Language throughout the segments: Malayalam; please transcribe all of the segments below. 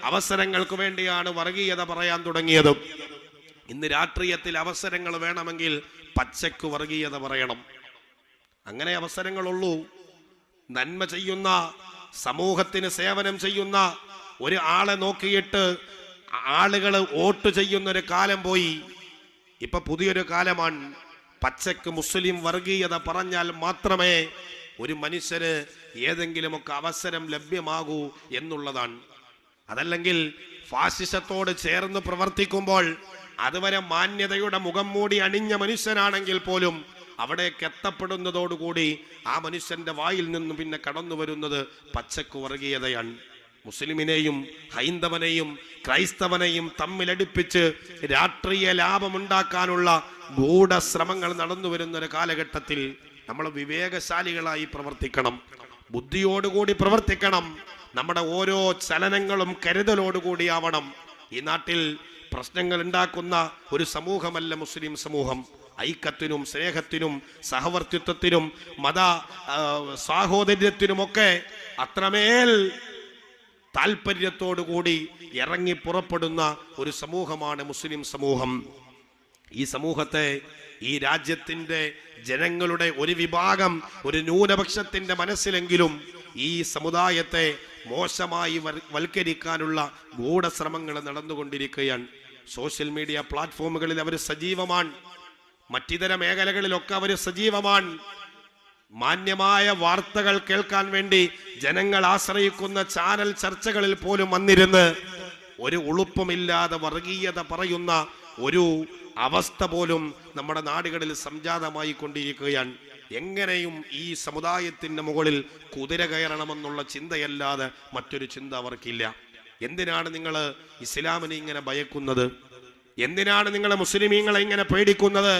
അവസരങ്ങൾക്ക് വേണ്ടിയാണ് വർഗീയത പറയാൻ തുടങ്ങിയത്. ഇന്ന് രാഷ്ട്രീയത്തിൽ അവസരങ്ങൾ വേണമെങ്കിൽ പച്ചക്ക് വർഗീയത പറയണം. അങ്ങനെ അവസരങ്ങളുള്ളൂ. നന്മ ചെയ്യുന്ന, സമൂഹത്തിന് സേവനം ചെയ്യുന്ന ഒരു ആളെ നോക്കിയിട്ട് ആളുകൾ വോട്ട് ചെയ്യുന്നൊരു കാലം പോയി. ഇപ്പൊ പുതിയൊരു കാലമാണ്. പച്ചക്ക് മുസ്ലിം വർഗീയത പറഞ്ഞാൽ മാത്രമേ ഒരു മനുഷ്യന് ഏതെങ്കിലുമൊക്കെ അവസരം ലഭ്യമാകൂ എന്നുള്ളതാണ്. അതല്ലെങ്കിൽ ഫാസിസത്തോട് ചേർന്ന് പ്രവർത്തിക്കുമ്പോൾ അതുവരെ മാന്യതയുടെ മുഖം മൂടി അണിഞ്ഞ മനുഷ്യനാണെങ്കിൽ പോലും അവിടേക്ക് എത്തപ്പെടുന്നതോടുകൂടി ആ മനുഷ്യന്റെ വായിൽ നിന്നും പിന്നെ കടന്നു വരുന്നത് പച്ചക്ക് വർഗീയതയാണ്. മുസ്ലിമിനെയും ഹൈന്ദവനെയും ക്രൈസ്തവനെയും തമ്മിലടിപ്പിച്ച് രാഷ്ട്രീയ ലാഭമുണ്ടാക്കാനുള്ള ഗൂഢശ്രമങ്ങൾ നടന്നു വരുന്ന ഒരു കാലഘട്ടത്തിൽ നമ്മൾ വിവേകശാലികളായി പ്രവർത്തിക്കണം, ബുദ്ധിയോടുകൂടി പ്രവർത്തിക്കണം. നമ്മുടെ ഓരോ ചലനങ്ങളും കരുതലോടുകൂടിയാവണം. ഈ നാട്ടിൽ പ്രശ്നങ്ങൾ ഉണ്ടാക്കുന്ന ഒരു സമൂഹമല്ല മുസ്ലിം സമൂഹം. ഐക്യത്തിനും സ്നേഹത്തിനും സഹവർത്തിത്വത്തിനും മത സാഹോദര്യത്തിനുമൊക്കെ അത്രമേൽ താല്പര്യത്തോടുകൂടി ഇറങ്ങി പുറപ്പെടുന്ന ഒരു സമൂഹമാണ് മുസ്ലിം സമൂഹം. ഈ സമൂഹത്തെ, ഈ രാജ്യത്തിന്റെ ജനങ്ങളുടെ ഒരു വിഭാഗം, ഒരു ന്യൂനപക്ഷത്തിന്റെ മനസ്സിലെങ്കിലും ഈ സമുദായത്തെ മോശമായി വൽക്കരിക്കാനുള്ള ഗൂഢശ്രമങ്ങൾ നടന്നുകൊണ്ടിരിക്കുകയാണ്. സോഷ്യൽ മീഡിയ പ്ലാറ്റ്ഫോമുകളിൽ അവർ സജീവമാണ്, മറ്റിതര മേഖലകളിലൊക്കെ അവർ സജീവമാണ്. മാന്യമായ വാർത്തകൾ കേൾക്കാൻ വേണ്ടി ജനങ്ങൾ ആശ്രയിക്കുന്ന ചാനൽ ചർച്ചകളിൽ പോലും വന്നിരുന്ന് ഒരു ഉളുപ്പമില്ലാതെ വർഗീയത പറയുന്ന ഒരു അവസ്ഥ പോലും നമ്മുടെ നാടുകളിൽ സംജാതമായി കൊണ്ടിരിക്കുകയാണ്. എങ്ങനെയും ഈ സമുദായത്തിന്റെ മുകളിൽ കുതിര കയറണമെന്നുള്ള ചിന്തയല്ലാതെ മറ്റൊരു ചിന്ത അവർക്കില്ല. എന്തിനാണ് നിങ്ങൾ ഇസ്ലാമിനെ ഇങ്ങനെ ഭയക്കുന്നത്? എന്തിനാണ് നിങ്ങൾ മുസ്ലിമീങ്ങളെ ഇങ്ങനെ പേടിക്കുന്നത്?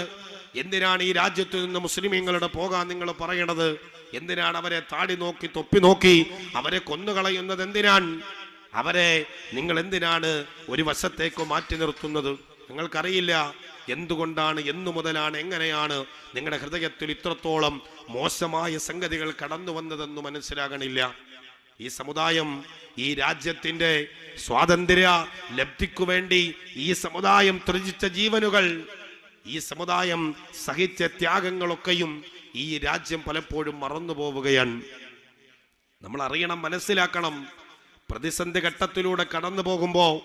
എന്തിനാണ് ഈ രാജ്യത്ത് നിന്ന് മുസ്ലിമീങ്ങളുടെ പോകാൻ നിങ്ങൾ പറയണത്? എന്തിനാണ് അവരെ താടി നോക്കി തൊപ്പി നോക്കി അവരെ കൊന്നുകളയുന്നത്? എന്തിനാണ് അവരെ നിങ്ങൾ എന്തിനാണ് ഒരു വശത്തേക്ക് മാറ്റി നിർത്തുന്നത്? നിങ്ങൾക്കറിയില്ല എന്തുകൊണ്ടാണ്, എന്നു മുതലാണ്, എങ്ങനെയാണ് നിങ്ങളുടെ ഹൃദയത്തിൽ ഇത്രത്തോളം മോശമായ സംഗതികൾ കടന്നു വന്നതെന്ന് മനസ്സിലാകണില്ല. ഈ സമുദായം, ഈ രാജ്യത്തിന്റെ സ്വാതന്ത്ര്യ ലബ്ധിക്കു വേണ്ടി ഈ സമുദായം ത്യജിച്ച ജീവനുകൾ, ഈ സമുദായം സഹിച്ച ത്യാഗങ്ങളൊക്കെയും ഈ രാജ്യം പലപ്പോഴും മറന്നു പോവുകയാണ്. നമ്മൾ അറിയണം, മനസ്സിലാക്കണം. പ്രതിസന്ധി ഘട്ടത്തിലൂടെ കടന്നു പോകുമ്പോൾ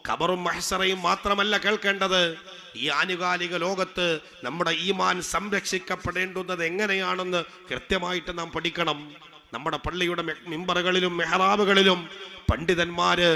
ഖബറും മഹ്ശറയും മാത്രമല്ല കേൾക്കേണ്ടത്. ഈ ആനുകാലിക ലോകത്ത് നമ്മുടെ ഈമാൻ സംരക്ഷിക്കപ്പെടേണ്ടുന്നത് എങ്ങനെയാണെന്ന് കൃത്യമായിട്ട് നാം പഠിക്കണം. നമ്മുടെ പള്ളിയുടെ മിമ്പറുകളിലും മെഹ്റാബുകളിലും പണ്ഡിതന്മാര്